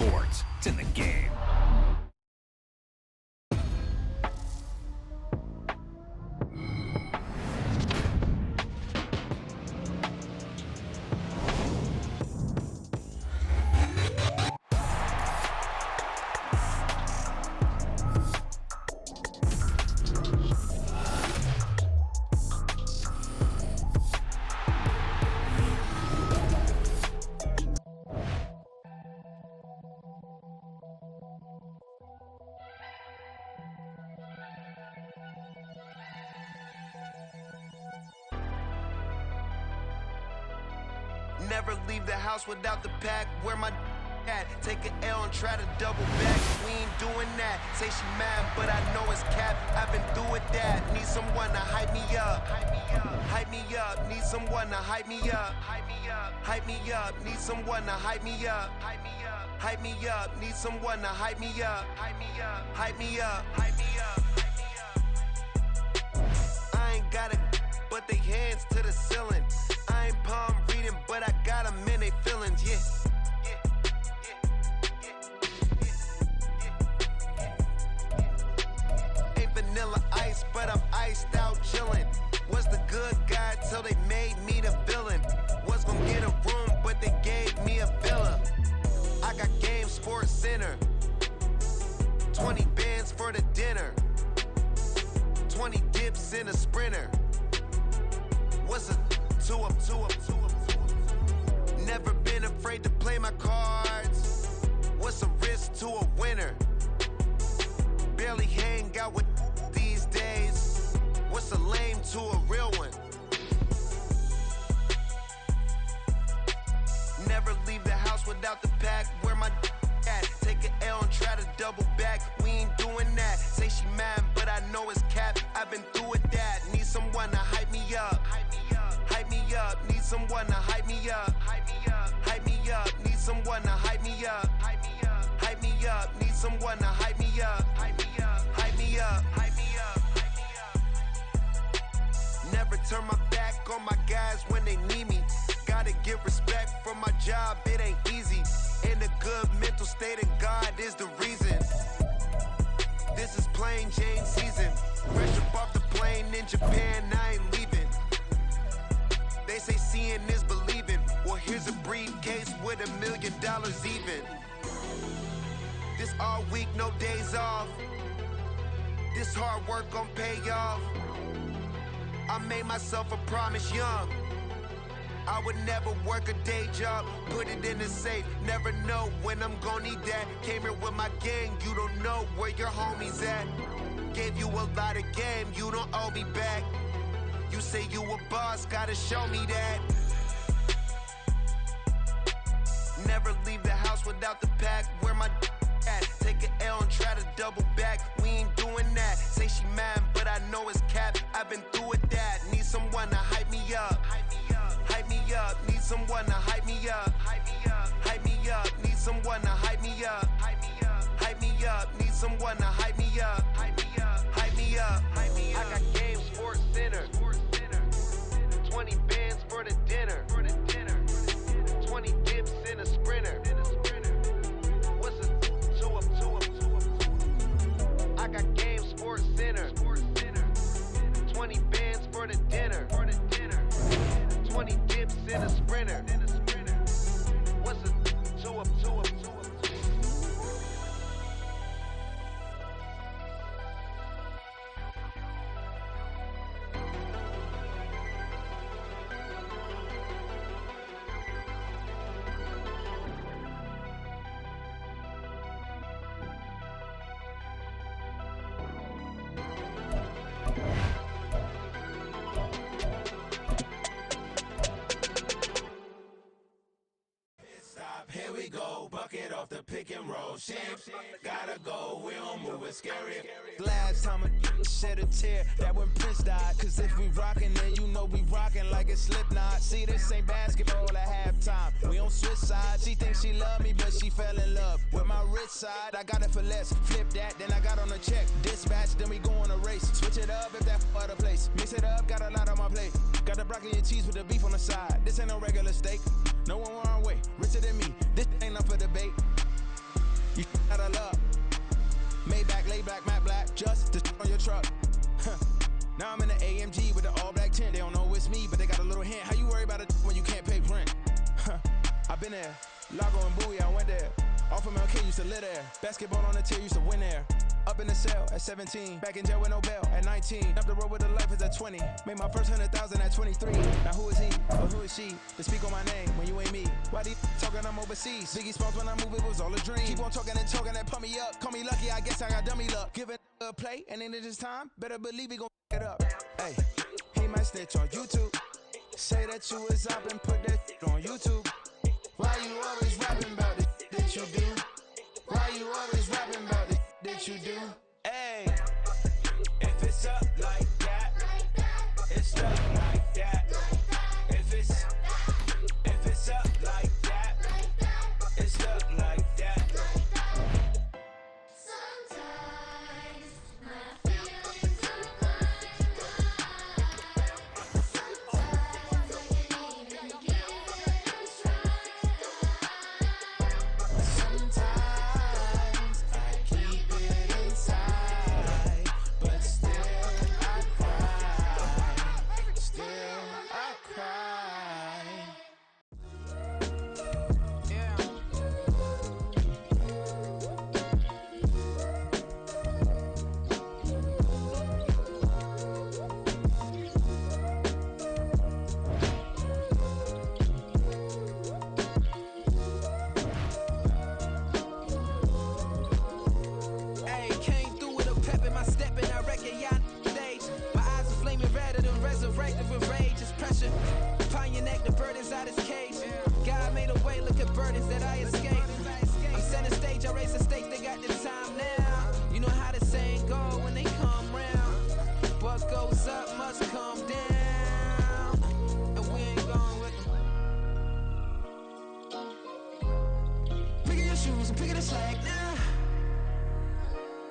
sports. It's in the game. Never leave the house without the pack. Where my at? Take an L and try to double back. We ain't doing that. Say she mad, but I know it's cap. I've been through with that. Need someone to hype me up. Hype me up. Need someone to hype me up. Hype me up. Need someone to hype me up. Hype me up. Need someone to hype me up. Hype me up. I ain't got it, but they hands to the ceiling. I ain't palm reading, but I got them in they feelings, yeah. Ain't vanilla ice, but I'm iced out chillin'. Was the good guy till they made me the villain. Was gonna get a room, but they gave me a villa. I got Game Sports Center. 20 bands for the dinner. 20 dips in a sprinter. What's a two up. Never been afraid to play my cards. What's a risk to a winner? Barely hang out with these days. What's a lame to a real one? Never leave the house without the pack. Where my at? Take an L and try to double back. We ain't doing that. Say she mad, but I know it's cap. I've been through with that. Need someone to hype me up. Hype me up. Need someone to hype me up. Hype me up. Need someone to hype me up. Hype me up. Need someone to hype me up. Hype me up. Never turn my back on my guys when they need me. Gotta get respect for my job, it ain't easy. In a good mental state, and God is the reason. This is plain Jane season. Fresh up off the plane in Japan, I ain't leaving. They say seeing is believing. Well, here's a briefcase with $1 million even. This all week, no days off. This hard work gon' pay off. I made myself a promise young. I would never work a day job, put it in the safe. Never know when I'm gon' need that. Came here with my gang, you don't know where your homies at. Gave you a lot of game, you don't owe me back. You say you a boss, gotta show me that. Never leave the house without the pack. Where my at? Take an L and try to double back. We ain't doing that. Say she mad, but I know it's cap. I've been through with that. Need someone to hype me up. Hype me up. Need someone to hype me up. Hype me up. Need someone to hype me up. Hype me up. Need someone to hype me up. Hype me up. I got Game Sports Center. 20 bands for the dinner. 20 dips in a sprinter. What's a two up? I got Game Sports Center. 20 bands for the dinner. 20 dips in a sprinter. What's a two up? Here we go, bucket off the pick and roll. Champ, gotta go, we don't move it scary. Last time a shed a tear, that when Prince died. Cause if we rockin', then you know we rockin' like it's Slipknot. See, this ain't basketball at halftime. We on switch sides. She thinks she love me, but she fell in love with my rich side. I got it for less. Flip that, then I got on a check. Dispatch, then we go on a race. Switch it up if that other place. Mix it up, got a lot on my plate. Got the broccoli and cheese with the beef on the side. This ain't no regular steak. No one wrong way, richer than me. This ain't up for debate. You out of luck. Maybach, lay back, matte black, just to on your truck. Now I'm in the AMG with the all black tint. They don't know it's me, but they got a little hint. How you worry about it when you can't pay rent? I've been there. Lago and Bowie, I went there. Off of MLK, used to live there. Basketball on the tier, used to win there. Up in the cell at 17. Back in jail with no bail at 19. Up the road with the life is at 20. Made my first 100,000 at 23. Now who is he or who is she to speak on my name when you ain't me? Why these talking I'm overseas? Biggie Smalls when I move, it was all a dream. Keep on talking and talking that pump me up. Call me lucky, I guess I got dummy luck. Give it a play and then it's time. Better believe he gon' it up. Hey, he might snitch on YouTube. Say that you was up and put that on YouTube. Why you always rapping about the that you do? Why you always rapping about the that you do? Hey, If it's up like that, it's up like that. If it's up like that, it's up like that. Sometimes my feelings are blind. Sometimes I can't even give it a try. sometimes I keep it inside, but still I cry. Still I cry. Yeah. Hey, came through with a pep in my step and I reckon y'all stage. My eyes are flaming redder than resurrected with rage. It's pressure. Upon your neck, the burdens out his cage. God made a way, look at burdens that I escaped. I'm center stage, I raise the stakes, they got the time now. You know how the saying go when they come round. What goes up must come down. And we ain't going with them. Picking your shoes and picking the slack now.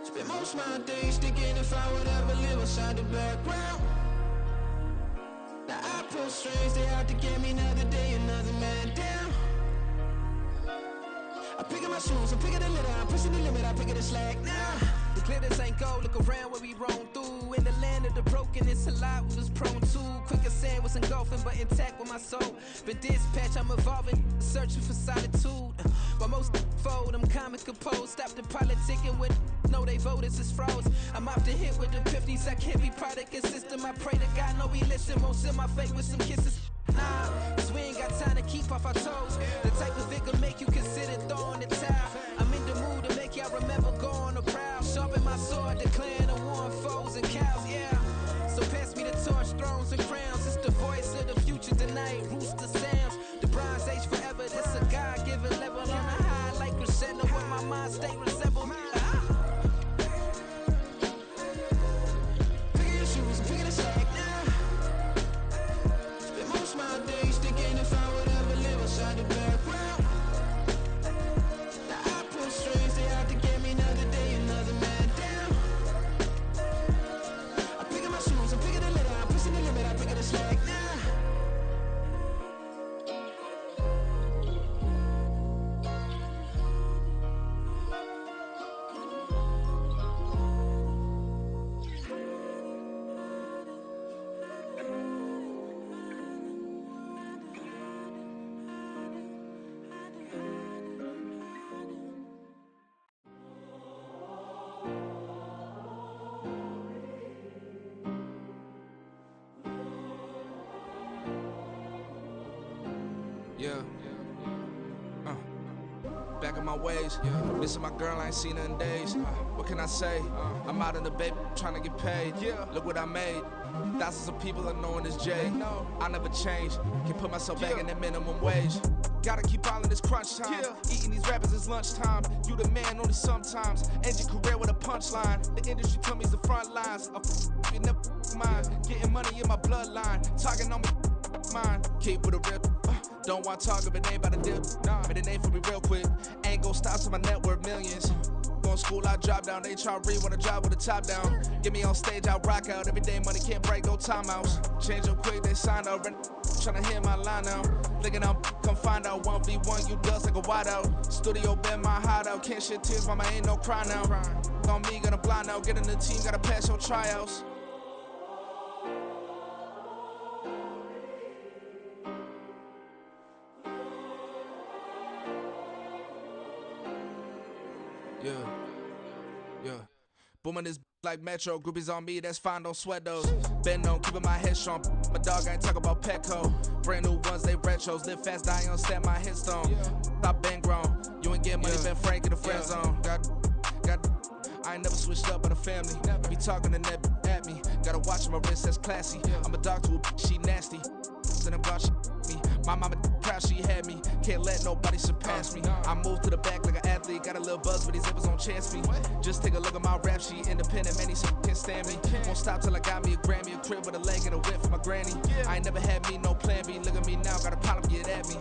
Spend most of my days thinking if I would ever live inside the background. Now I pull strings, they out to get me another day, another man down. I'm picking my shoes, I'm picking the litter, I'm pushing the limit, I'm picking the slack now. The glitters ain't gold, look around where we roam through. In the land of the broken, it's a lot we was prone to. Quicker sand was engulfing, but intact with my soul. Been dispatched, I'm evolving, searching for solitude. While most fold, I'm comic composed. Stop the politicking with no, they voters is froze. I'm off the hit with the 50s, I can't be product and system. I pray to God, no, we listen. Won't send my fate with some kisses. Nah, cause we ain't got time to keep off our toes. The type of it could make you consider throwing the towel. I'm in the mood to make y'all remember going to proud. Sharpen my sword, declaring the war on foes and cows, yeah. So pass me the torch, thrones and crowns. It's the voice of the future tonight, rooster sounds. The bronze age forever, this a God-given level. On a high like crescendo, where my mind state resemble. Picking your shoes and picking the slack now. Spend most of my days thinking if I would ever live inside the background. Now I pull strings, they out to get me another day, another man down. I'm picking my shoes, I'm picking the litter, I'm pushing the limit, I'm picking the slack now. Yeah. Back in my ways. Missing my girl, I ain't seen her in days. What can I say? I'm out in the baby trying to get paid. Look what I made. Thousands of people are knowing this Jay. I never change. Can put myself back in the minimum wage. Gotta keep all in this crunch time. Eating these rappers is lunchtime. You the man only sometimes. End your career with a punchline. The industry tell me it's the front lines. You never mine. Getting money in my bloodline. Talking on me. Mine. Keep with a rip. Don't want to talk if it ain't about a dip. But it ain't for me real quick. Ain't gon' stop till my net worth millions. going to school, I drop down. They try to read when I drive with the top down. Get me on stage, I rock out. Every day money can't break, no timeouts. Change them quick, they sign up. Tryna hear my line now. Thinking I'm come find out 1v1, you dust like a wideout. Studio been my hideout. Can't shed tears, mama ain't no cry now. On me, gonna blind out. Get in the team, gotta pass your tryouts. Yeah. Booming this like Metro, groupies on me, that's fine, don't sweat those. Been on, keeping my head strong. My dog ain't talk about Petco. Brand new ones, they retros. Live fast, die on set, my headstone. Stop been grown. You ain't getting money, been Frank in the friend zone. Got. I ain't never switched up on the family. Be talking to that at me. Gotta watch my wrist, that's classy. I'm a dog to a she nasty. And I'm glad she me. My mama proud she had me. Can't let nobody surpass me. I moved to the back like an athlete. Got a little buzz, but these zippers don't chance me. Just take a look at my rap sheet. Independent, man, these can't stand me. Won't stop till I got me a Grammy, a crib with a leg and a whip for my granny. I ain't never had me no plan B. Look at me now, got a problem, get at me.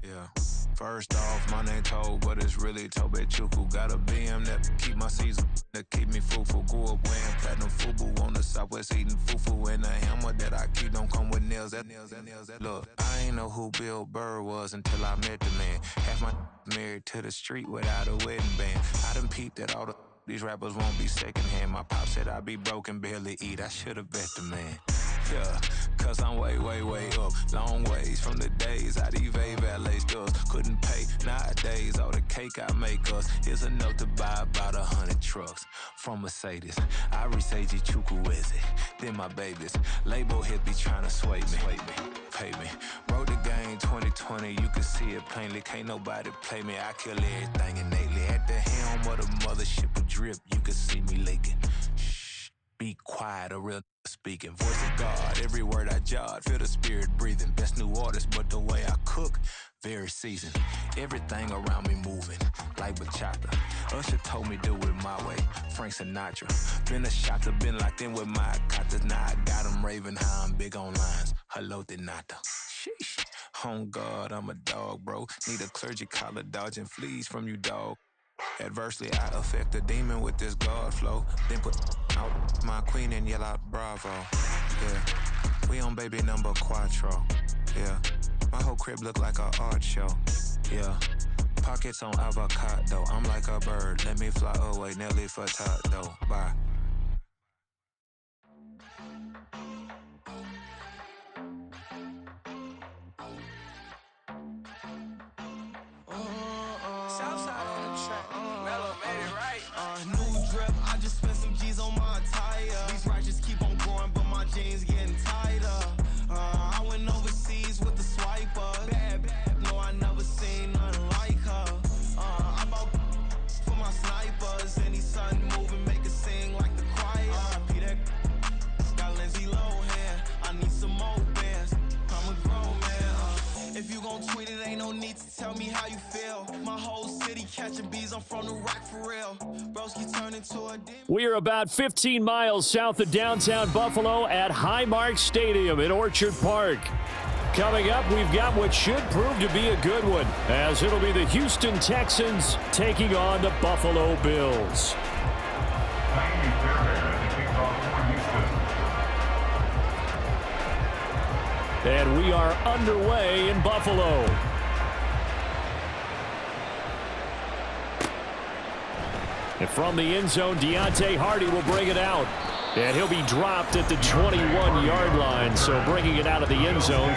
Yeah. First off, my name Toad, but it's really Tobe Chuku. Got a BM that keep my season, that keep me fruitful. Grew up wearing platinum FUBU on the Southwest eating fufu. And the hammer that I keep don't come with nails. Look, I ain't know who Bill Burr was until I met the man. Half my married to the street without a wedding band. I done peeped at all these rappers won't be secondhand. My pop said I'd be broke and barely eat. I should've bet the man. Yeah, cause I'm way up. Long ways from the days I these valet stores couldn't pay. Nowadays, all the cake I make us is enough to buy about 100 trucks from Mercedes. I resage Chukwueze, then my babies. Label hit be trying to sway me, pay me. Wrote the game 2020, you can see it plainly. Can't nobody play me, I kill everything innately. At the helm of the mothership with drip, you can see me leaking. Shh, be quiet, a real speaking. Voice of God, every word I jot, feel the spirit breathing. Best new artist, but the way I cook, very seasoned. Everything around me moving, like bachata. Usher told me do it my way, Frank Sinatra. Been a shotter, been locked in with my katas. Now I got them raving how I'm big on lines. Hello, Denata. Sheesh. On God, I'm a dog, bro. Need a clergy collar, dodging fleas from you, dog. Adversely, I affect the demon with this God flow. Then put out my queen and yell out bravo. Yeah, we on baby number quattro. Yeah, my whole crib look like a art show. Yeah, pockets on avocado. I'm like a bird, let me fly away. Nelly Furtado, bye. Southside on the track. Mellow made it right. New drip, I just spent some G's on my attire. These righteous keep on growing, but my jeans getting tighter. I went overseas with the swiper. Bad, no, I never seen nothing like her. I bought for my snipers. Any sun moving, make it sing like the choir. RIP that got Lindsay Lohan. I need some more bands. I'm a grown man. If you gon' tweet it, ain't no need to tell me how you feel. My whole city catching bees, I'm from the rock for real. Broski turned into a demon. We are about 15 miles south of downtown Buffalo at Highmark Stadium in Orchard Park. Coming up, we've got what should prove to be a good one, as it'll be the Houston Texans taking on the Buffalo Bills. And we are underway in Buffalo. And from the end zone, Deontay Hardy will bring it out. And he'll be dropped at the 21-yard line. So bringing it out of the end zone.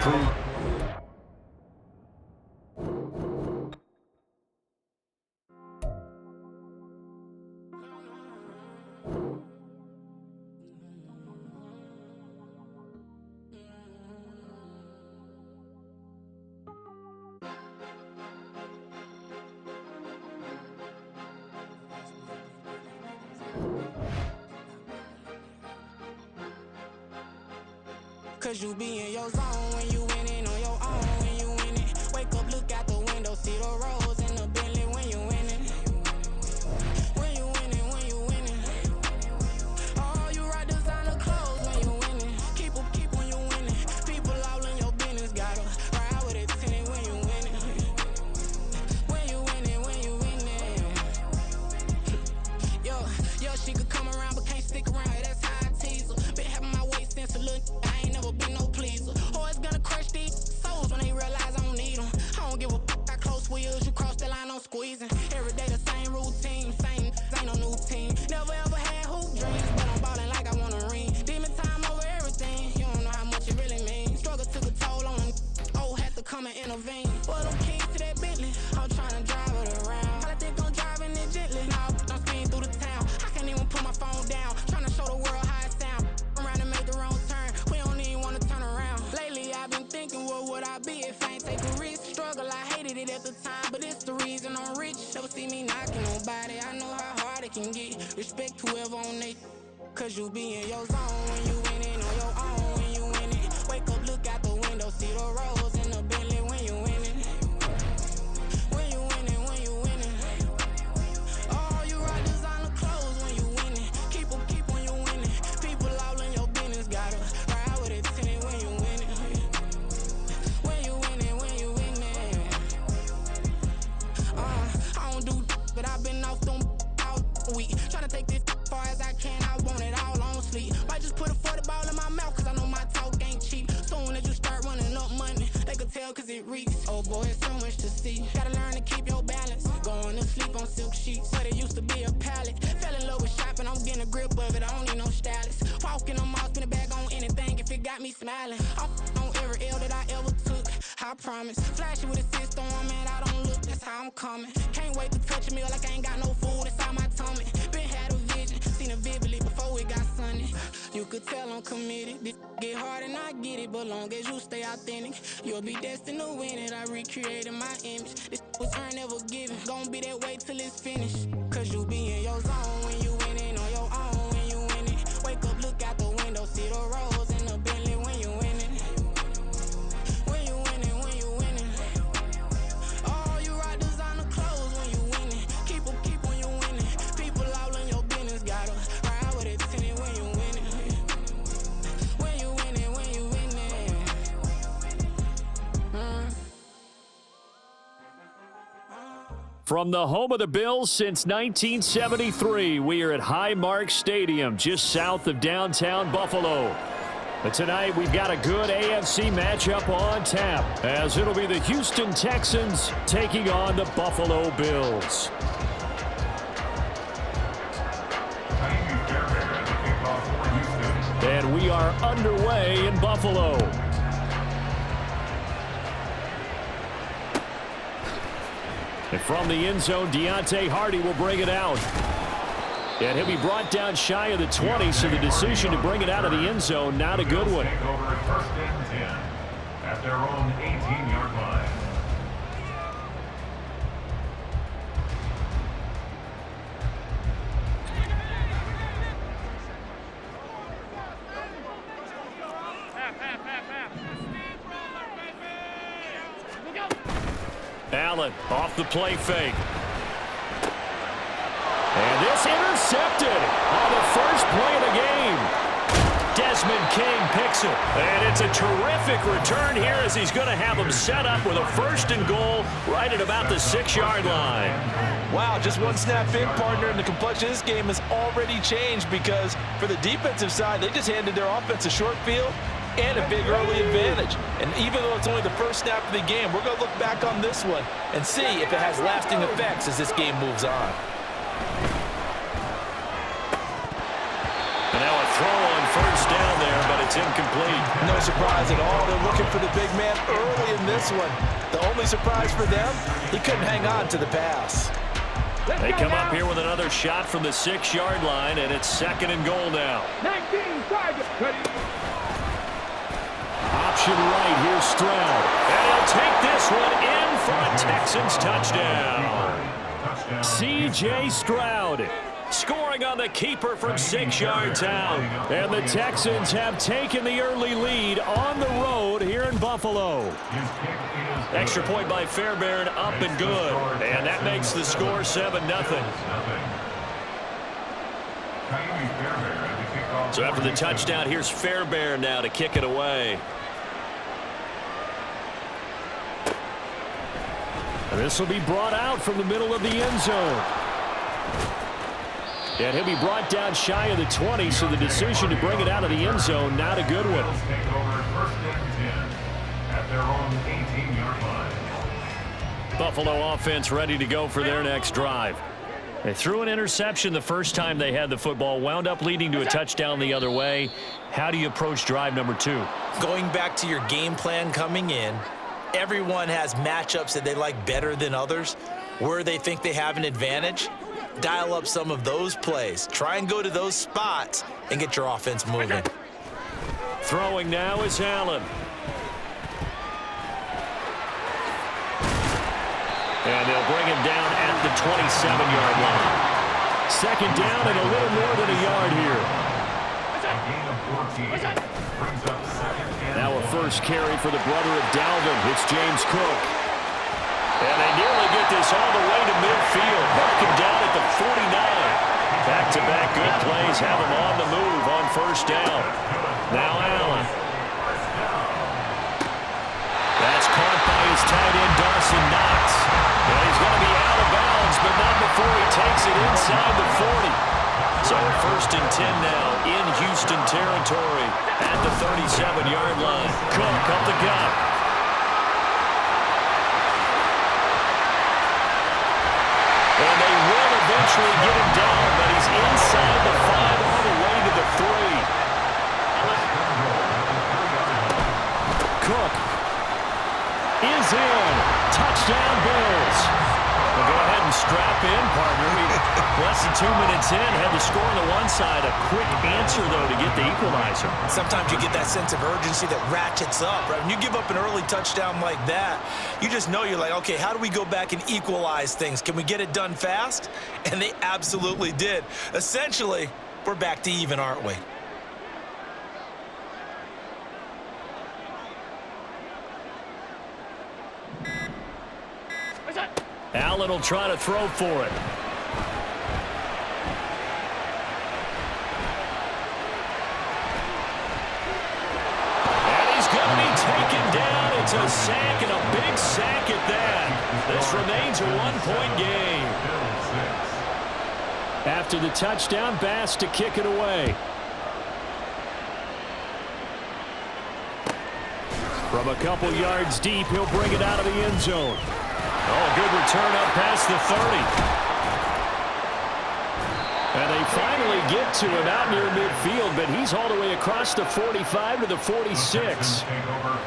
Cause you be in your zone when you winning on your own when you winning. Wake up, look out the window, see the rose in the Bentley when you winning. When you winning, at the time, but it's the reason I'm rich. Never see me knocking nobody. I know how hard it can get. Respect whoever on they, cause you be in your zone when you winning on your own. When you winning, wake up, look out the window, see the rose in the Bentley when you winning. When you winning, when you winning. Oh, you rock designer clothes when you winning. Keep when you winning. People all in your business, gotta ride with it tinted when you winning. When you winning, when you winning. I don't do, but I've been off them all week. Tryna take this far as I can, I want it all on sleep. Might just put a 40 ball in my mouth, cause I know my talk ain't cheap. Soon as you start running up money, they could tell cause it reeks. Oh boy, it's so much to see. Gotta learn to keep your balance. Going to sleep on silk sheets, so they used to be a pallet. Fell in love with shopping, I'm getting a grip of it, I don't need no stylist. Walking them off, spin a bag on anything if it got me smiling. I'm on every L that I ever took, I promise. Flashing with a cyst on, man, I don't look, that's how I'm coming. Can't wait to touch a meal like I ain't got no food inside my tummy. Been had a vision, seen it vividly before it got sunny. You could tell I'm committed. This get hard and I get it, but long as you stay authentic, you'll be destined to win it. I recreated my image. This was earned, never given. Gonna be that way till it's finished. Cause you be in your zone when you winning on your own. When you winning, wake up, look out the window, see the rose in the Bentley when you winning. When you winning, when you winning. Oh, you rock designer clothes when you winning. Keep when you winning. People all in your business, gotta ride with it tinted when you winning. When you winning, when you winning. From the home of the Bills since 1973, we are at Highmark Stadium, just south of downtown Buffalo. But tonight, we've got a good AFC matchup on tap, as it'll be the Houston Texans taking on the Buffalo Bills. And we are underway in Buffalo. And from the end zone, Deontay Hardy will bring it out. And he'll be brought down shy of the 20, so the decision to bring it out of the end zone, not a good one. First and 10 at their own 18-yard line. Allen off the play fake. And this intercepted on the first play of the game. Desmond King picks it. And it's a terrific return here as he's going to have him set up with a first and goal right at about the 6-yard line. Wow, just one snap in, partner, and the complexion of this game has already changed because for the defensive side, they just handed their offense a short field and a big early advantage. And even though it's only the first snap of the game, we're going to look back on this one and see if it has lasting effects as this game moves on. And now a throw on first down there, but it's incomplete. No surprise at all. They're looking for the big man early in this one. The only surprise for them, he couldn't hang on to the pass. They come up here with another shot from the 6-yard line, and it's second and goal now. 19, target, ready. Option right, here's Stroud. And he'll take this one in for a Texans touchdown. C.J. Stroud scoring on the keeper from 6 yards out. And the Texans have taken the early lead on the road here in Buffalo. Extra point by Fairbairn, up and good. And that makes the score 7-0. So after the touchdown, here's Fairbairn now to kick it away. And this will be brought out from the middle of the end zone. And he'll be brought down shy of the 20, so the decision to bring it out of the end zone, not a good one. Buffalo offense ready to go for their next drive. They threw an interception the first time they had the football, wound up leading to a touchdown the other way. How do you approach drive number 2? Going back to your game plan coming in, everyone has matchups that they like better than others. Where they think they have an advantage, dial up some of those plays. Try and go to those spots and get your offense moving. Throwing now is Allen. And they'll bring him down at the 27-yard line. Second down and a little more than a yard here. Now a first carry for the brother of Dalvin. It's James Cook. And they nearly get this all the way to midfield. Mark him down at the 49. Back-to-back good plays have him on the move on first down. Now Allen. That's caught by his tight end, Dawson Knox. And he's going to be out of bounds, but not before he takes it inside the 40. So first and 10 now in Houston territory at the 37-yard line. Cook up the gut. And they will eventually get him down, but he's inside the 5 all the way to the 3. Cook is in. Touchdown Bills. We'll go ahead and strap in, partner. Less than 2 minutes in, had the score on the one side. A quick answer, though, to get the equalizer. Sometimes you get that sense of urgency that ratchets up, right? When you give up an early touchdown like that, you just know you're like, okay, how do we go back and equalize things? Can we get it done fast? And they absolutely did. Essentially, we're back to even, aren't we? Allen will try to throw for it. And he's going to be taken down. It's a sack, and a big sack at that. This remains a one-point game. After the touchdown, Bass to kick it away. From a couple yards deep, he'll bring it out of the end zone. Oh, good return up past the 30. And they finally get to him out near midfield, but he's all the way across the 45 to the 46.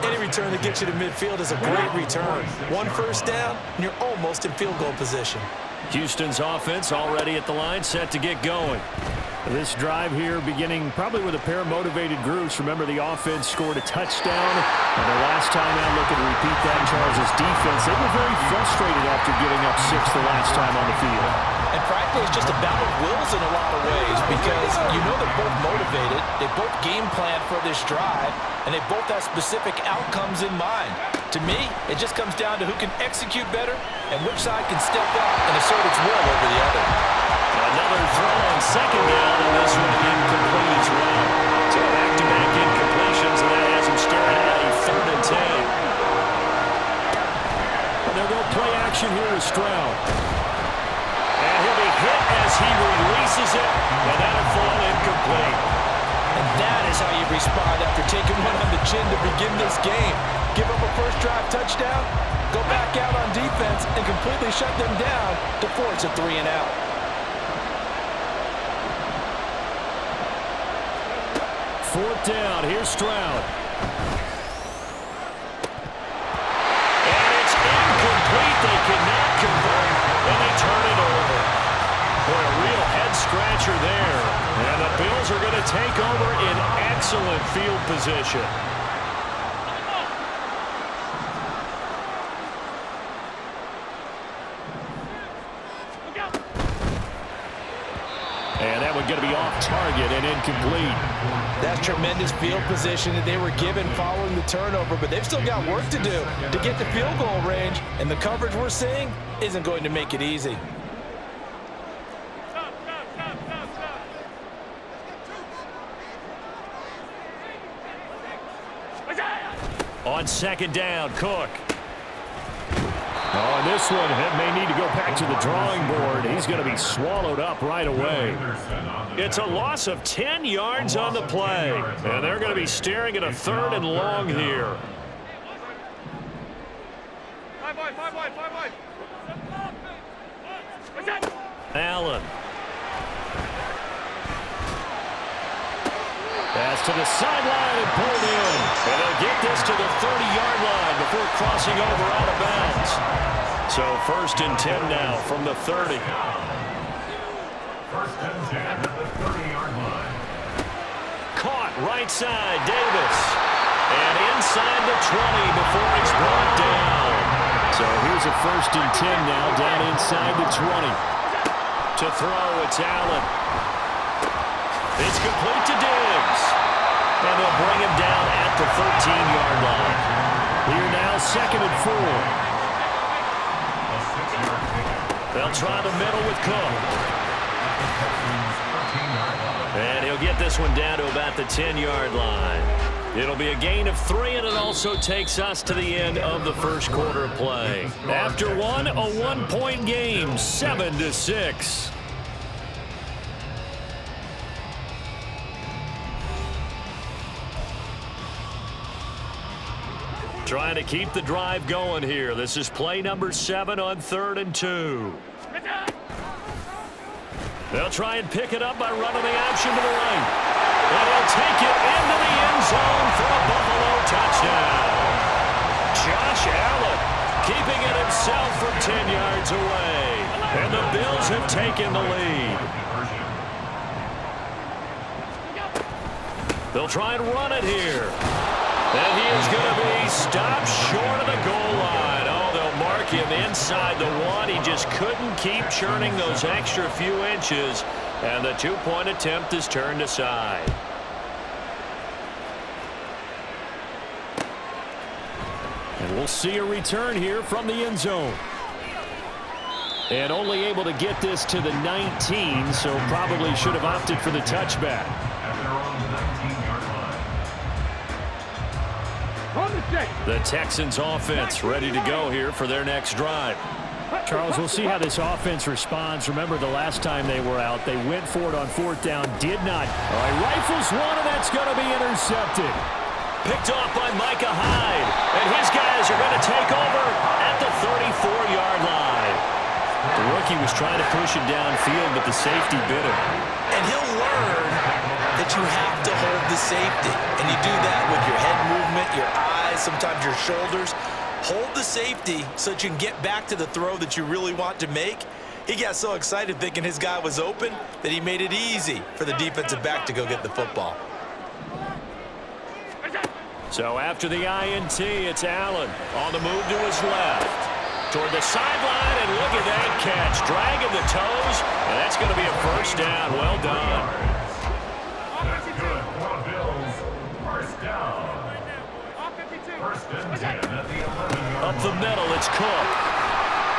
Any return that gets you to midfield is a great return. One first down, and you're almost in field goal position. Houston's offense already at the line, set to get going. This drive here beginning probably with a pair of motivated groups. Remember, the offense scored a touchdown. And the last time out, looking to repeat that, Charles' defense, they were very frustrated after giving up 6 the last time on the field. And frankly, it's just a battle of wills in a lot of ways because you know they're both motivated. They both game plan for this drive, and they both have specific outcomes in mind. To me, it just comes down to who can execute better and which side can step up and assert its will over the other. Another throw on second down, and this one incomplete as well. So back-to-back incompletions, and that has him staring at a 3rd and 10. And they'll go play action here with Stroud. And he'll be hit as he releases it, and that'll fall incomplete. And that is how you respond after taking one on the chin to begin this game. Give up a first drive touchdown, go back out on defense, and completely shut them down to force a 3 and out. Fourth down, here's Stroud. And it's incomplete. They cannot convert, and they turn it over. Boy, a real head-scratcher there. And the Bills are going to take over in excellent field position. And that one's going to be off target and incomplete. That's tremendous field position that they were given following the turnover, but they've still got work to do to get the field goal range, and the coverage we're seeing isn't going to make it easy. On second down, Cook. Oh, and this one may need to go back to the drawing board. He's going to be swallowed up right away. It's a loss of 10 yards on the play. And they're going to be staring at a 3rd and long here. Allen. Pass to the sideline and pulled in. And they'll get this to the 30-yard line before crossing over out of bounds. So 1st and 10 now from the 30. 1st and 10 at the 30-yard line. Caught right side, Davis. And inside the 20 before it's brought down. So here's a a 1st and 10 now, down inside the 20. To throw, it's Allen. It's complete to Diggs. And they'll bring him down at the 13-yard line. Here now, 2nd and 4. They'll try the middle with Cook. And he'll get this one down to about the 10-yard line. It'll be a gain of 3, and it also takes us to the end of the first quarter of play. After one, a 1-point game, 7-6. Trying to keep the drive going here. This is play number 7 on 3rd and 2. They'll try and pick it up by running the option to the right. And he'll take it into the end zone for a Buffalo touchdown. Josh Allen keeping it himself from 10 yards away. And the Bills have taken the lead. They'll try and run it here. And he is going to be stopped short of the goal line. Oh, they'll mark him inside the 1. He just couldn't keep churning those extra few inches. And the 2-point attempt is turned aside. And we'll see a return here from the end zone. And only able to get this to the 19, so probably should have opted for the touchback. The Texans offense ready to go here for their next drive. Charles, we'll see how this offense responds. Remember the last time they were out, they went for it on 4th down, did not. All right, rifles one, and that's going to be intercepted. Picked off by Micah Hyde, and his guys are going to take over at the 34-yard line. The rookie was trying to push it downfield, but the safety bit him. And he'll learn that you have to hold the safety. And you do that with your head movement, your eyes, sometimes your shoulders. Hold the safety so that you can get back to the throw that you really want to make. He got so excited thinking his guy was open that he made it easy for the defensive back to go get the football. So after the INT, it's Allen on the move to his left. Toward the sideline, and look at that catch. Dragging the toes, and that's going to be a 1st down. Well done. That's good for the Bills. 1st down. 1st and 10 at the 11-yard Up the middle, it's Cook.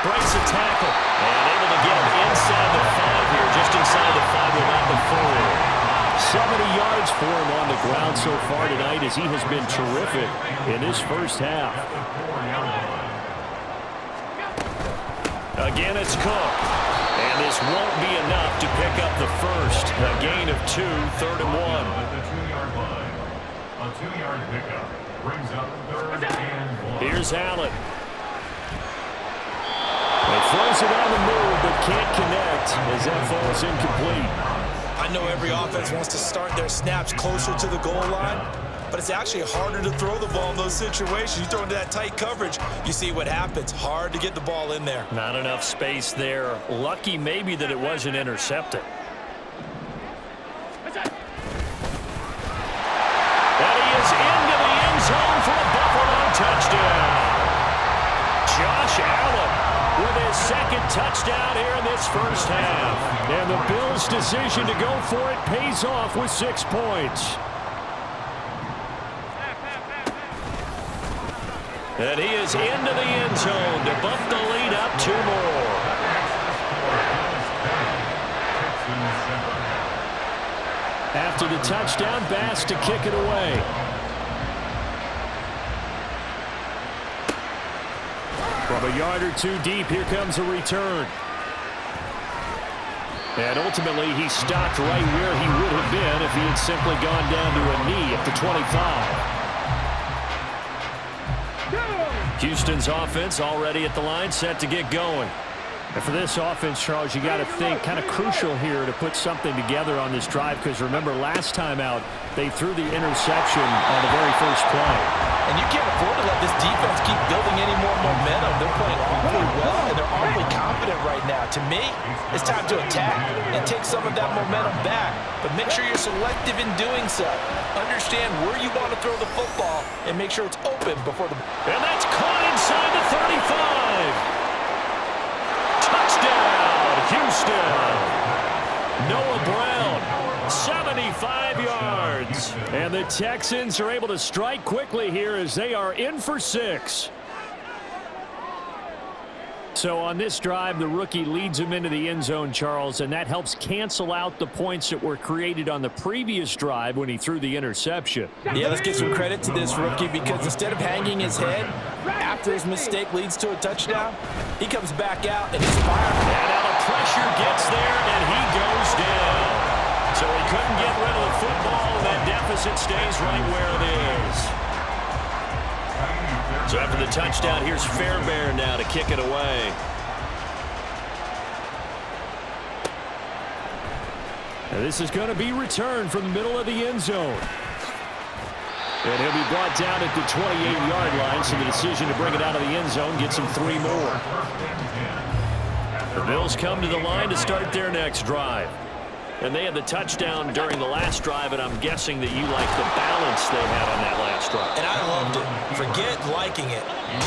Breaks a tackle. And able to get him inside the 5 here. Just inside the 5 without the 4. 70 yards for him on the ground so far tonight as he has been terrific in this first half. Again, it's Cook. And this won't be enough to pick up the 1st. A gain of 2, 3rd and 1. At the 2-yard line. A 2-yard pickup brings up 3rd and 1. Here's Allen. He throws it on the move, but can't connect as that falls incomplete. I know every offense wants to start their snaps closer to the goal line, but it's actually harder to throw the ball in those situations. You throw into that tight coverage, you see what happens. Hard to get the ball in there. Not enough space there. Lucky maybe that it wasn't intercepted. And he is into the end zone for a Buffalo touchdown. Josh Allen with his 2nd touchdown here in this first half. And the Bills' decision to go for it pays off with 6 points. And he is into the end zone to bump the lead up 2 more. After the touchdown, Bass to kick it away. From a yard or 2 deep, here comes a return. And ultimately, he stopped right where he would have been if he had simply gone down to a knee at the 25. Houston's offense already at the line, set to get going. And for this offense, Charles, you got to think kind of crucial here to put something together on this drive, because remember last time out, they threw the interception on the very first play. And you can't afford to let this defense keep building any more momentum. They're playing awfully well, and they're awfully confident right now. To me, it's time to attack and take some of that momentum back. But make sure you're selective in doing so. Understand where you want to throw the football and make sure it's open before the... And that's caught inside the 35. Houston. Noah Brown, 75 yards. And the Texans are able to strike quickly here as they are in for 6. So on this drive, the rookie leads him into the end zone, Charles, and that helps cancel out the points that were created on the previous drive when he threw the interception. Yeah, let's give some credit to this rookie because instead of hanging his head after his mistake leads to a touchdown, he comes back out and he's fired. And now the pressure gets there, and he goes down. So he couldn't get rid of the football, and that deficit stays right where it is. So after the touchdown, here's Fairbairn now to kick it away. And this is going to be returned from the middle of the end zone. And he'll be brought down at the 28-yard line, so the decision to bring it out of the end zone gets him 3 more. The Bills come to the line to start their next drive. And they had the touchdown during the last drive, and I'm guessing that you like the balance they had on that last drive. And I loved it. Forget liking it.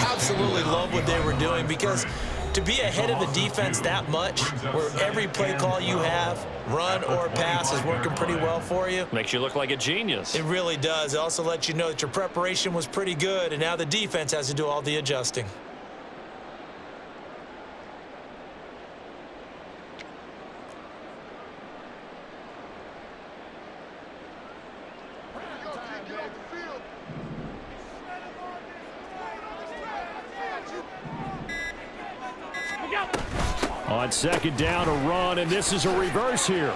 Absolutely love what they were doing because to be ahead of the defense that much, where every play call you have, run or pass, is working pretty well for you. Makes you look like a genius. It really does. It also lets you know that your preparation was pretty good, and now the defense has to do all the adjusting. On second down, a run, and this is a reverse here.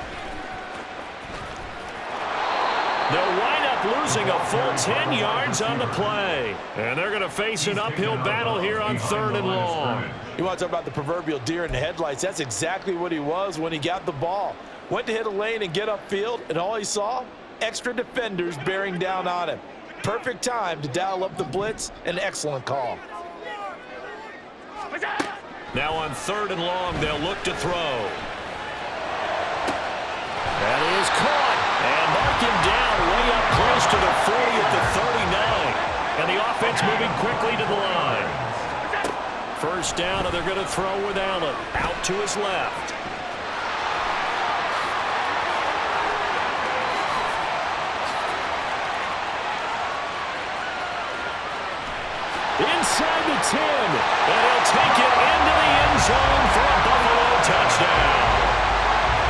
They'll wind up losing a full 10 yards on the play. And they're going to face an uphill battle here on 3rd and long. You want to talk about the proverbial deer in the headlights. That's exactly what he was when he got the ball. Went to hit a lane and get upfield, and all he saw, extra defenders bearing down on him. Perfect time to dial up the blitz. An excellent call. Now on 3rd and long, they'll look to throw. That is caught. And mark him down way up close to the 40 at the 39. And the offense moving quickly to the line. First down, and they're going to throw with Allen. Out to his left. Inside the 10, and he'll take it into the end zone for a Buffalo touchdown.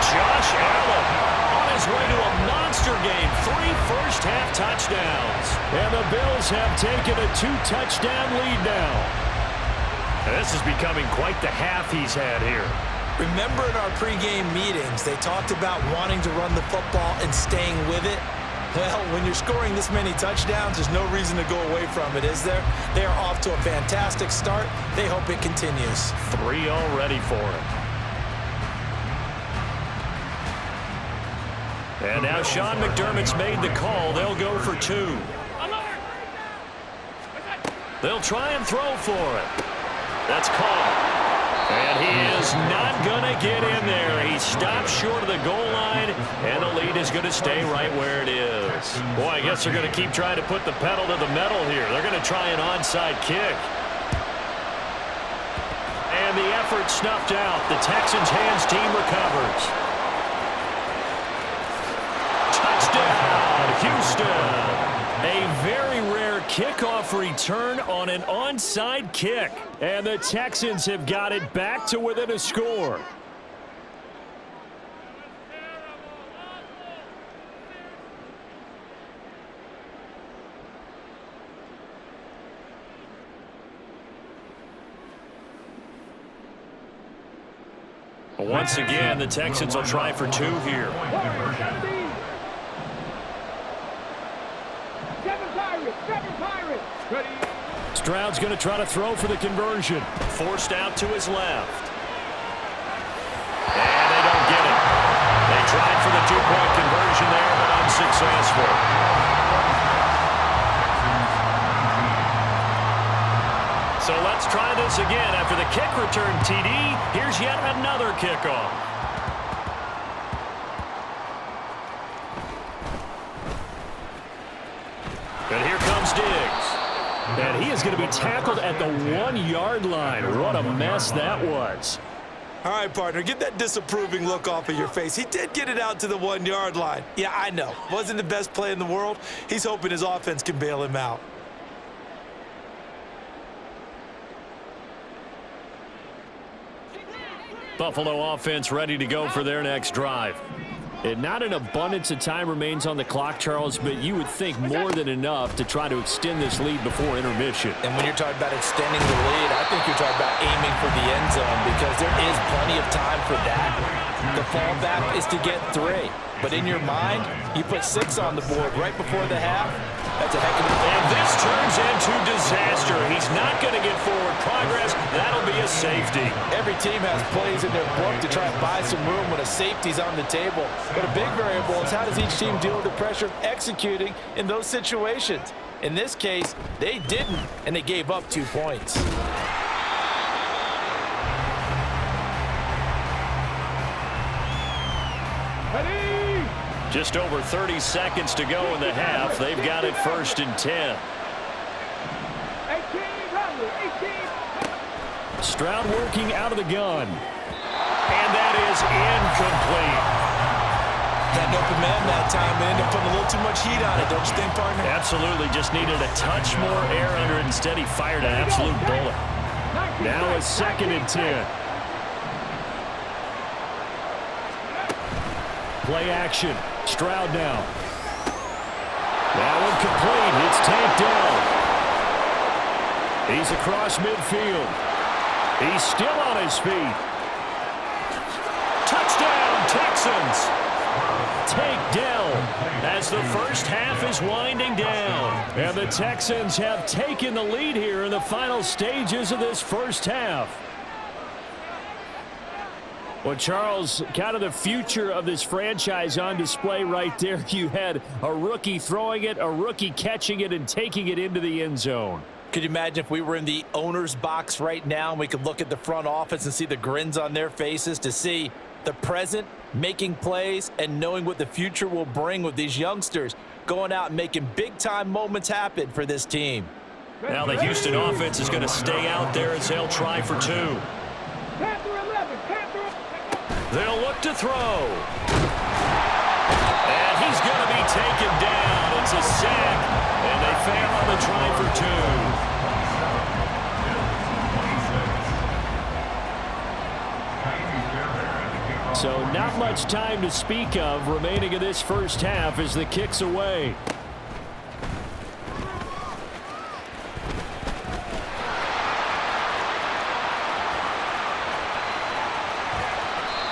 Josh Allen on his way to a monster game, 3 first-half touchdowns. And the Bills have taken a 2-touchdown lead now. And this is becoming quite the half he's had here. Remember in our pregame meetings, they talked about wanting to run the football and staying with it? Well, when you're scoring this many touchdowns, there's no reason to go away from it, is there? They are off to a fantastic start. They hope it continues. 3 already for him. And now Sean McDermott's made the call. They'll go for 2. They'll try and throw for it. That's caught. And he is not going to get in there. He stops short of the goal line, and the lead is going to stay right where it is. Boy, I guess they're going to keep trying to put the pedal to the metal here. They're going to try an onside kick. And the effort snuffed out. The Texans' hands team recovers. Touchdown, Houston. A very rare kickoff return on an onside kick. And the Texans have got it back to within a score. Once again, the Texans will try for 2 here. Stroud's going to try to throw for the conversion. Forced out to his left. And they don't get it. They tried for the 2-point conversion there, but unsuccessful. So let's try this again. After the kick return TD, here's yet another kickoff. And here comes Diggs. And he is going to be tackled at the 1-yard line. What a mess that was. All right, partner, get that disapproving look off of your face. He did get it out to the 1-yard line. Yeah, I know. Wasn't the best play in the world. He's hoping his offense can bail him out. Buffalo offense ready to go for their next drive. And not an abundance of time remains on the clock, Charles, but you would think more than enough to try to extend this lead before intermission. And when you're talking about extending the lead, I think you're talking about aiming for the end zone because there is plenty of time for that. The fallback is to get 3. But in your mind, you put 6 on the board right before the half. That's a heck of a... And this turns into disaster. He's not going to get forward progress. That'll be a safety. Every team has plays in their book to try and buy some room when a safety's on the table. But a big variable is how does each team deal with the pressure of executing in those situations. In this case, they didn't, and they gave up 2 points. Just over 30 seconds to go in the half. They've got it 1st and 10. Stroud working out of the gun. And that is incomplete. Had an open man that time and ended up putting a little too much heat on it, don't you think, partner? Absolutely. Just needed a touch more air under it. Instead, he fired an absolute bullet. Now it's 2nd and 10. Play action. Stroud now. That one complete. It's tanked down. He's across midfield. He's still on his feet. Touchdown, Texans. Takedown as the first half is winding down. And the Texans have taken the lead here in the final stages of this first half. Well, Charles, kind of the future of this franchise on display right there. You had a rookie throwing it, a rookie catching it, and taking it into the end zone. Could you imagine if we were in the owner's box right now and we could look at the front office and see the grins on their faces to see the present making plays and knowing what the future will bring with these youngsters going out and making big-time moments happen for this team. Now the Houston offense is going to stay out there as they'll try for 2. They'll look to throw. And he's going to be taken down. It's a sack, and they fail on the try for 2. So not much time to speak of remaining in this first half as the kick's away.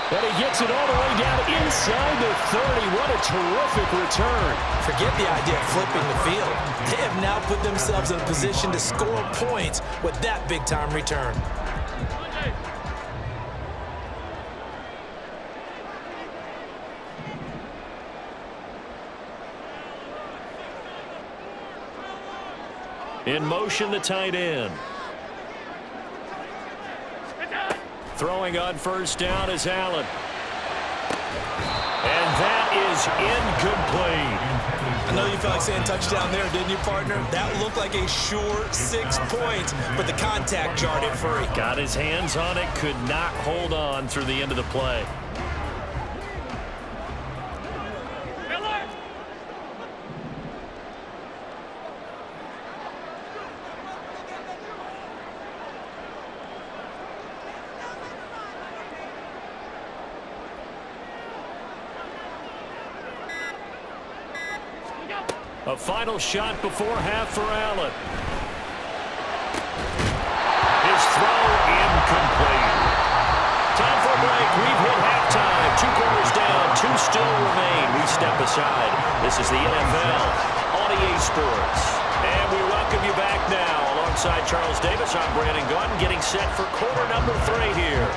And he gets it all the way down inside the 30. What a terrific return. Forget the idea of flipping the field. They have now put themselves in a position to score points with that big-time return. In motion, the tight end. Throwing on first down is Allen. And that is incomplete. I know you felt like saying touchdown there, didn't you, partner? That looked like a sure 6 points, but the contact jarred it free. Got his hands on it, could not hold on through the end of the play. A final shot before half for Allen. His throw incomplete. Time for a break. We've hit halftime. 2 quarters down. 2 still remain. We step aside. This is the NFL on EA Sports. And we welcome you back now. Alongside Charles Davis, I'm Brandon Gunn, getting set for quarter number 3 here.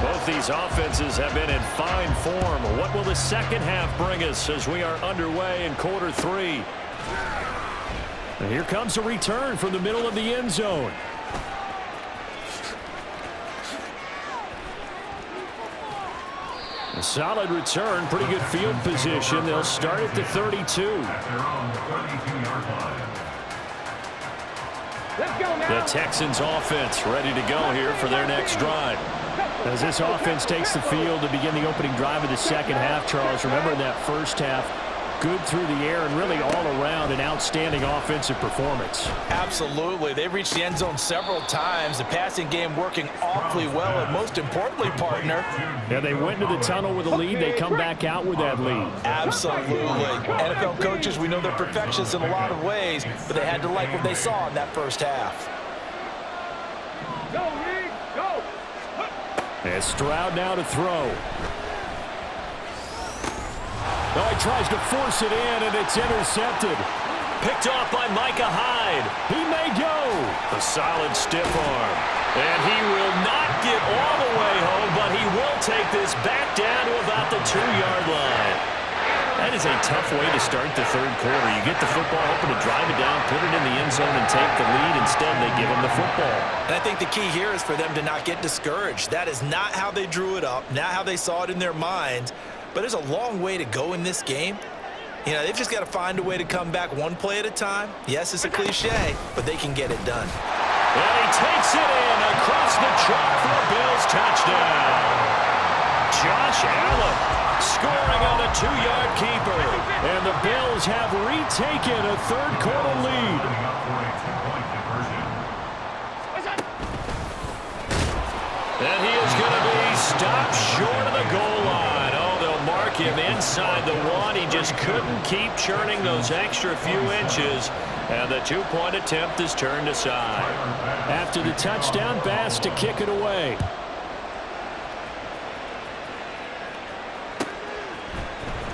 Both these offenses have been in fine form. What will the second half bring us as we are underway in quarter 3? And here comes a return from the middle of the end zone. A solid return, pretty good field position. They'll start at the 32. The Texans offense ready to go here for their next drive. As this offense takes the field to begin the opening drive of the second half, Charles, remember in that first half, good through the air and really all around an outstanding offensive performance. Absolutely. They reached the end zone several times. The passing game working awfully well, and most importantly, partner. Yeah, they went into the tunnel with a lead. They come back out with that lead. Absolutely. NFL coaches, we know they're perfectionists in a lot of ways, but they had to like what they saw in that first half. And Stroud now to throw. Oh, he tries to force it in, and it's intercepted. Picked off by Micah Hyde. He may go. A solid stiff arm. And he will not get all the way home, but he will take this back down to about the 2-yard line. That is a tough way to start the third quarter. You get the football, hoping to drive it down, put it in the end zone, and take the lead. Instead, they give him the football. And I think the key here is for them to not get discouraged. That is not how they drew it up, not how they saw it in their minds. But there's a long way to go in this game. You know, they've just got to find a way to come back one play at a time. Yes, it's a cliche, but they can get it done. And he takes it in across the chalk for a Bills touchdown. Josh Allen scoring on a 2-yard keeper. And the Bills have retaken a third quarter lead. And he is going to be stopped short of the goal line. Oh, they'll mark him inside the 1. He just couldn't keep churning those extra few inches. And the 2-point attempt is turned aside. After the touchdown, Bass to kick it away.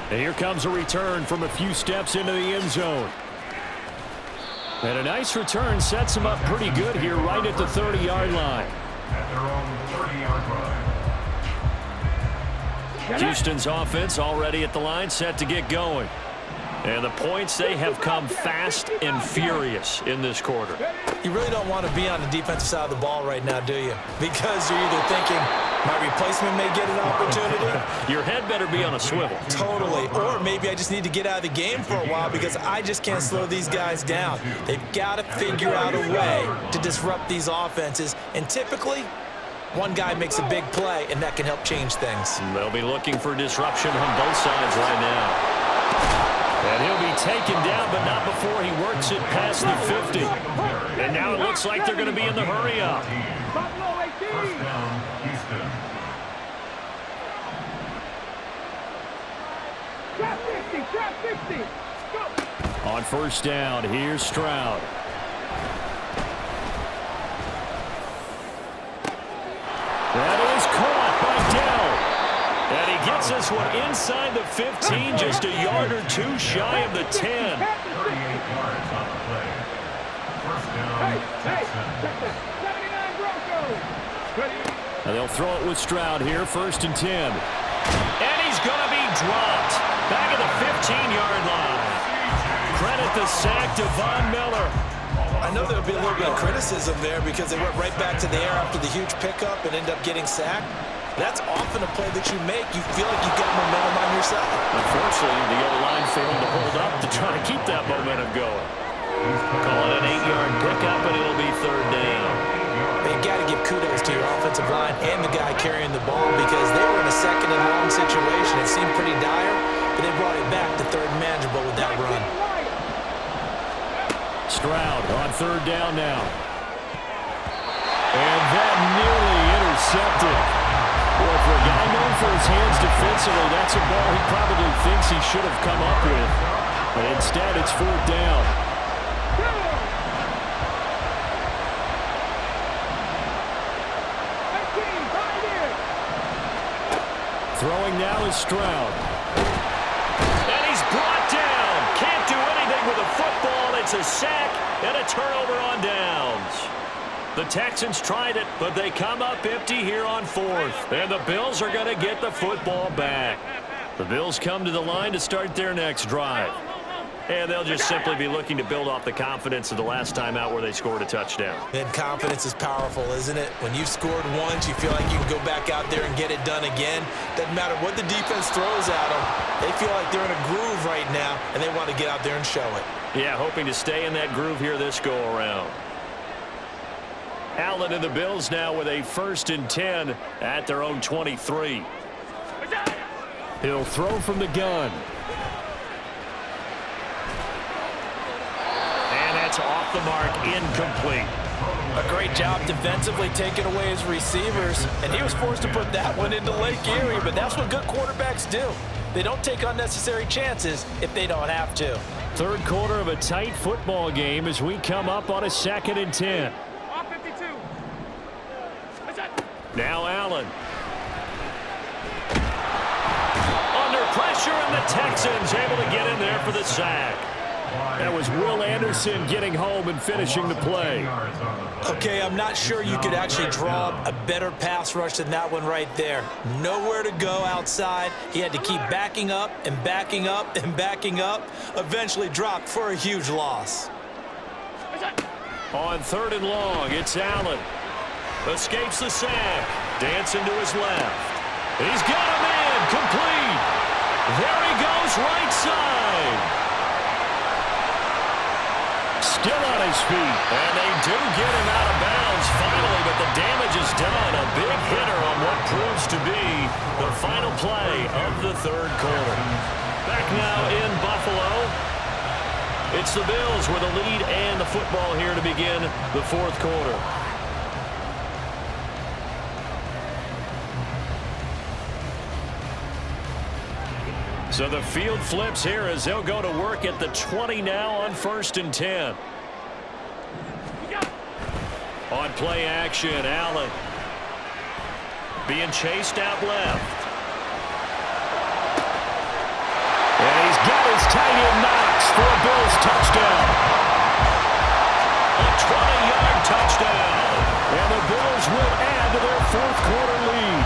And here comes a return from a few steps into the end zone. And a nice return sets him up pretty good here right at the 30-yard line. At their own 30-yard line. Houston's offense already at the line, set to get going. And the points, they have come fast and furious in this quarter. You really don't want to be on the defensive side of the ball right now, do you? Because you're either thinking, my replacement may get an opportunity. Your head better be on a swivel. Totally. Or maybe I just need to get out of the game for a while because I just can't slow these guys down. They've got to figure out a way to disrupt these offenses. And typically, one guy makes a big play, and that can help change things. They'll be looking for disruption on both sides right now. And he'll be taken down, but not before he works it past the 50. And now it looks like they're going to be in the hurry-up. First down, Houston. On first down, here's Stroud. That is caught by Dell. And he gets this one inside the 15, just a yard or two shy of the 10. 38 yards on the play. First down, Texans. And they'll throw it with Stroud here, 1st and 10. And he's going to be dropped. Back at the 15-yard line. Credit the sack to Von Miller. I know there'll be a little bit of criticism there because they went right back to the air after the huge pickup and ended up getting sacked. That's often a play that you make. You feel like you've got momentum on your side. Unfortunately, the O-line failed to hold up to try to keep that momentum going. Calling an 8-yard pickup, and it'll be 3rd down. You've got to give kudos to your offensive line and the guy carrying the ball because they were in a 2nd and long situation. It seemed pretty dire, but they brought it back to 3rd and manageable with that run. Stroud on 3rd down now. And that nearly intercepted. Well, for a guy known for his hands defensively, that's a ball he probably thinks he should have come up with. But instead, it's 4th down. Throwing now is Stroud. And he's brought down. Can't do anything with a football. It's a sack and a turnover on downs. The Texans tried it, but they come up empty here on 4th. And the Bills are going to get the football back. The Bills come to the line to start their next drive. And they'll just simply be looking to build off the confidence of the last time out where they scored a touchdown. And confidence is powerful, isn't it? When you've scored once, you feel like you can go back out there and get it done again. Doesn't matter what the defense throws at them. They feel like they're in a groove right now, and they want to get out there and show it. Yeah, hoping to stay in that groove here this go-around. Allen and the Bills now with a 1st and 10 at their own 23. He'll throw from the gun. And that's off the mark, incomplete. A great job defensively taking away his receivers, and he was forced to put that one into Lake Erie, but that's what good quarterbacks do. They don't take unnecessary chances if they don't have to. Third quarter of a tight football game as we come up on a 2nd and 10. Now Allen. Under pressure, and the Texans able to get in there for the sack. That was Will Anderson getting home and finishing the play. Okay, I'm not sure you could actually draw a better pass rush than that one right there. Nowhere to go outside. He had to keep backing up and backing up and backing up. Eventually dropped for a huge loss. On 3rd and long, it's Allen. Escapes the sack. Dancing to his left. He's got him in. Complete. There he goes, right side. Still on his feet. And they do get him out of bounds finally, but the damage is done. A big hitter on what proves to be the final play of the 3rd quarter. Back now in Buffalo. It's the Bills with the lead and the football here to begin the 4th quarter. So the field flips here as they'll go to work at the 20 now on 1st and 10. On play action, Allen being chased out left. And he's got his tight end Knox for a Bills touchdown. A 20-yard touchdown. And the Bills will add to their 4th quarter lead.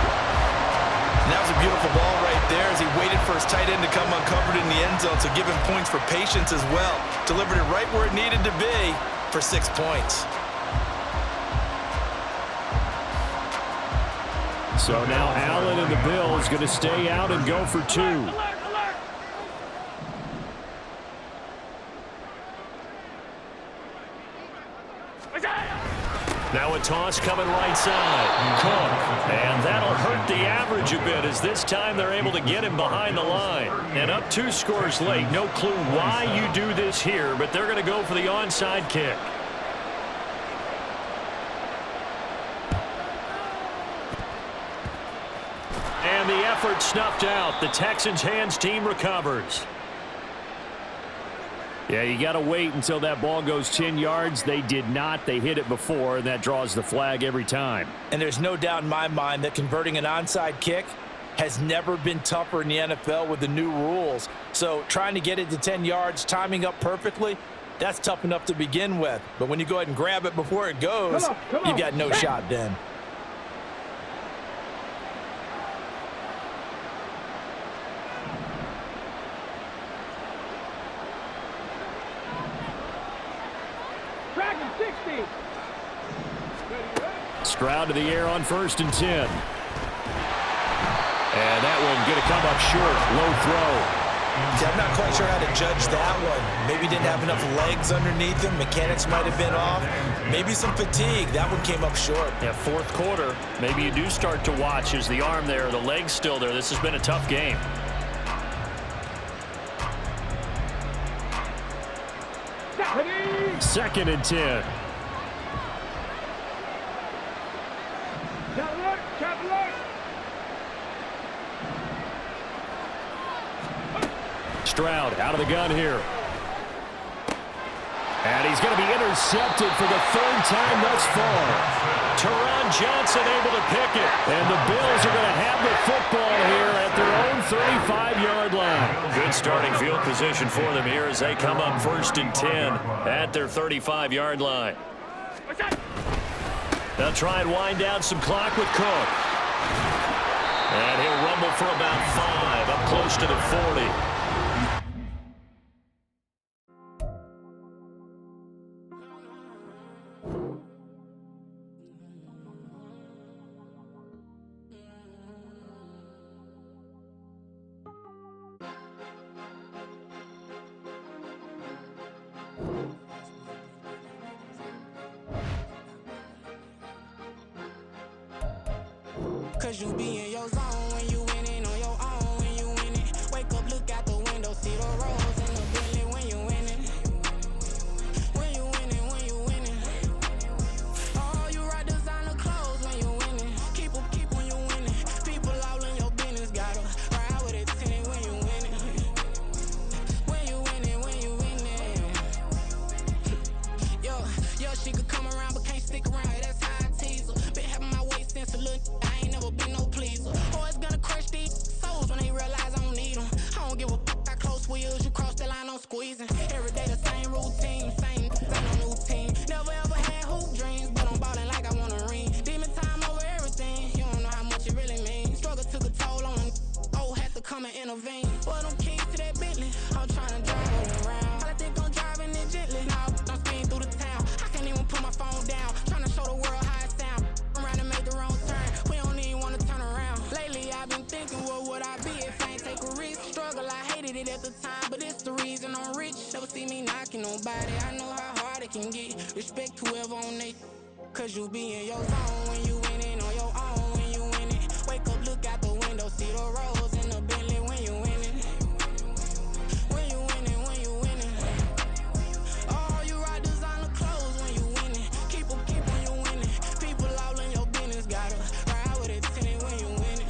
And that was a beautiful ball right there as he waited for his tight end to come uncovered in the end zone, so give him points for patience as well. Delivered it right where it needed to be for 6 points. So now Allen and the Bills going to stay out and go for 2. Now a toss coming right side. Cook. And that'll hurt the average a bit as this time they're able to get him behind the line. And up 2 scores late. No clue why you do this here, but they're going to go for the onside kick. And the effort snuffed out. The Texans' hands team recovers. Yeah, you got to wait until that ball goes 10 yards. They did not. They hit it before, and that draws the flag every time. And there's no doubt in my mind that converting an onside kick has never been tougher in the NFL with the new rules. So trying to get it to 10 yards, timing up perfectly, that's tough enough to begin with. But when you go ahead and grab it before it goes, you've got no shot then. Stroud to the air on 1st and 10. And that one going to come up short. Low throw. Yeah, I'm not quite sure how to judge that one. Maybe didn't have enough legs underneath him. Mechanics might have been off. Maybe some fatigue. That one came up short. Yeah, 4th quarter. Maybe you do start to watch. Is the arm there, the leg's still there? This has been a tough game. Second and 10. Stroud out of the gun here. And he's going to be intercepted for the 3rd time thus far. Teron Johnson able to pick it. And the Bills are going to have the football here at their own 35-yard line. Good starting field position for them here as they come up 1st and 10 at their 35-yard line. They'll try and wind down some clock with Cook. And he'll rumble for about 5 up close to the 40. Cause you be in your zone when you winning on your own when you winning. Wake up, look out the window, see the rose in the Bentley when you winning. When you winning, when you winning. Oh, you rock designer clothes when you winning. Keep when you winning. People all in your business, gotta ride with it tinted when you winning. When you winning, when you winning. Yo, she could come around but can't stick around. That's how I tease her. Been having my way since a little. I ain't never been no pleaser. Always gonna crush these souls when they realize I don't need them. I don't give a f. I close wheels, you cross the line, I'm squeezing. Every day the same routine, same ain't no new team. Never ever had hoop dreams, but I'm ballin' like I want a ring. Demon time over everything, you don't know how much it really means. Struggle took a toll on them. Oh, had to come and intervene. Boy, them keys to that Bentley, I'm tryna drive it around. I think I'm driving it gently. Now I'm speeding through the town. I can't even put my phone down. Tryna show the world how it sound. I'm around to make the wrong turn. We don't even wanna turn around. Lately I've been thinking, what would I be if I ain't take a risk? Struggle, I hated it at the time, but it's the reason I'm rich. Never see me knocking nobody. I know how hard it can get. Respect whoever on they. Cause you be in your zone when you winning on your own when you winning. Wake up, look out the window, see the rose in the Bentley when you winning. When you winning, when you winning. Oh, you rock designer clothes when you winning. Keep when you winning. People all in your business, gotta ride with it tinted when you winning.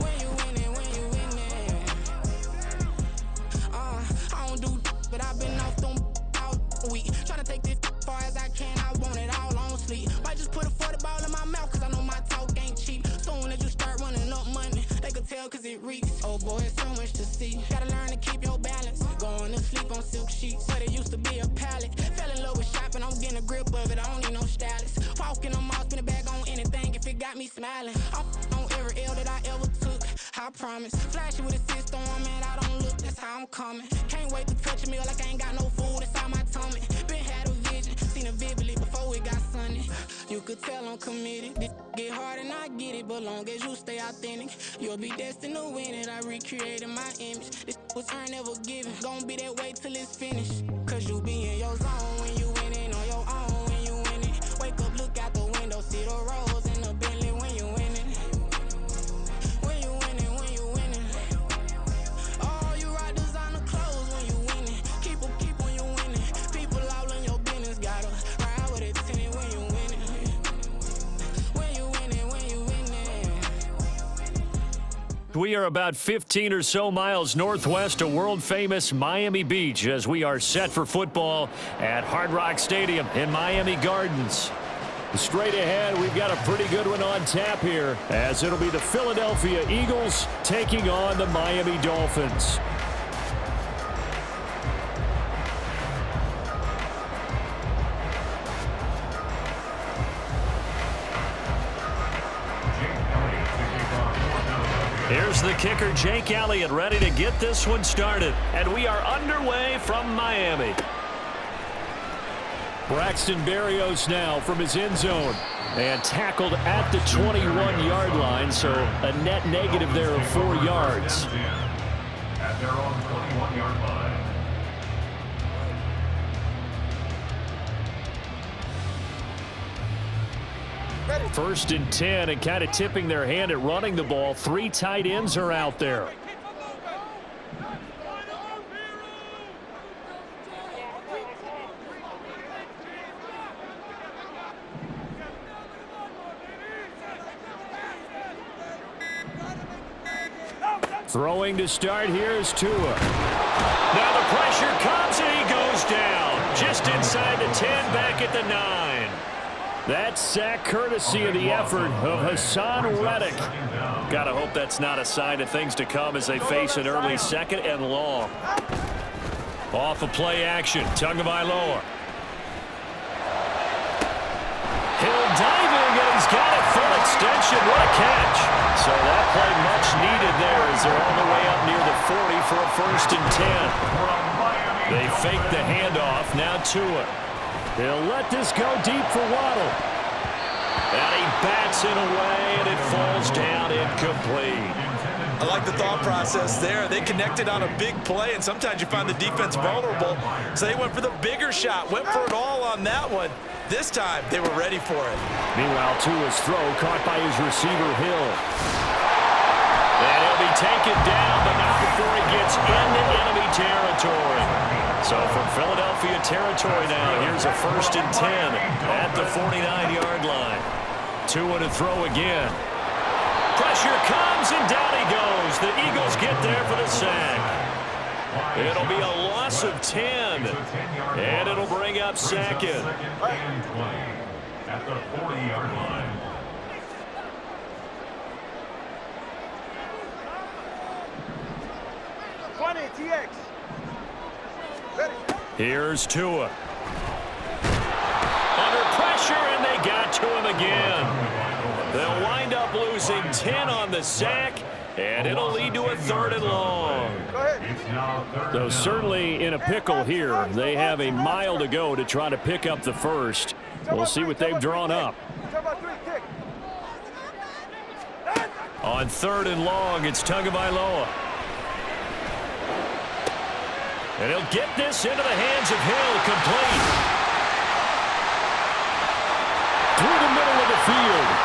When you winning, when you winning. I don't do but I've been off them all week. Tryna take this far as I can, I want it all on sleep. Might just put a 40 ball in my mouth, cause I know my talk ain't cheap. Soon as you start running up money, they could tell cause it reeks. Oh boy, it's so much to see. Gotta learn to keep your balance. Going to sleep on silk sheets, but it used to be a pallet. Fell in love with shopping, I'm getting a grip of it, I don't need no stylist. Walking on mouth, spin it back on anything if it got me smiling. I'm on every L that I ever took, I promise. Flashy with a system, man, I don't look, that's how I'm coming. Can't wait to touch a meal like I ain't got no food inside my tummy. Been had a vision, seen it vividly before it got sunny. You could tell I'm committed. This get hard and I get it, but long as you stay authentic, you'll be destined to win it. I recreated my image. This was earned, never given. Gonna be that way till it's finished. Cause you be in your zone when you winning on your own when you winning. Wake up, look out the window, see the rose in the Bentley when you winning. When you winning, when you winning. Oh, you rock designer clothes when you winning. Keep when you winning. People all in your business, gotta ride with it tinted when you winning. When you winning, when you winning. We are about 15 or so miles northwest of world-famous Miami Beach as we are set for football at Hard Rock Stadium in Miami Gardens. Straight ahead, we've got a pretty good one on tap here as it'll be the Philadelphia Eagles taking on the Miami Dolphins. Here's the kicker, Jake Elliott, ready to get this one started. And we are underway from Miami. Braxton Berrios now from his end zone. And tackled at the 21-yard line, so a net negative there of 4 yards. At their own 21-yard line. First and 10, and kind of tipping their hand at running the ball. 3 tight ends are out there. Throwing to start here is Tua. Now the pressure comes and he goes down. Just inside the 10, back at the 9. That sack courtesy of the effort of Hassan Reddick. Gotta hope that's not a sign of things to come as they face an early 2nd and long. Off of play action, Tagovailoa. Hill diving, and he's got it, full extension. What a catch. So that play much needed there as they're all the way up near the 40 for a 1st and 10. They fake the handoff, now Tua. They'll let this go deep for Waddle. And he bats it away, and it falls down incomplete. I like the thought process there. They connected on a big play, and sometimes you find the defense vulnerable. So they went for the bigger shot, went for it all on that one. This time, they were ready for it. Meanwhile, Tua's throw caught by his receiver, Hill. And he'll be taken down, but not before he gets into enemy territory. So from Philadelphia territory now, here's a 1st and 10 at the 49-yard line. Tua to throw again. Pressure comes, and down he goes. The Eagles get there for the sack. It'll be a loss of 10, and it'll bring up second. At the 40-yard line. Here's Tua. Under pressure, and they got to him again. They'll wind up losing 10 on the sack, and it'll lead to a 3rd and long. Though certainly in a pickle here. They have a mile to go to try to pick up the first. We'll see what they've drawn up. On 3rd and long, it's Tagovailoa. And he'll get this into the hands of Hill, complete. Through the middle of the field.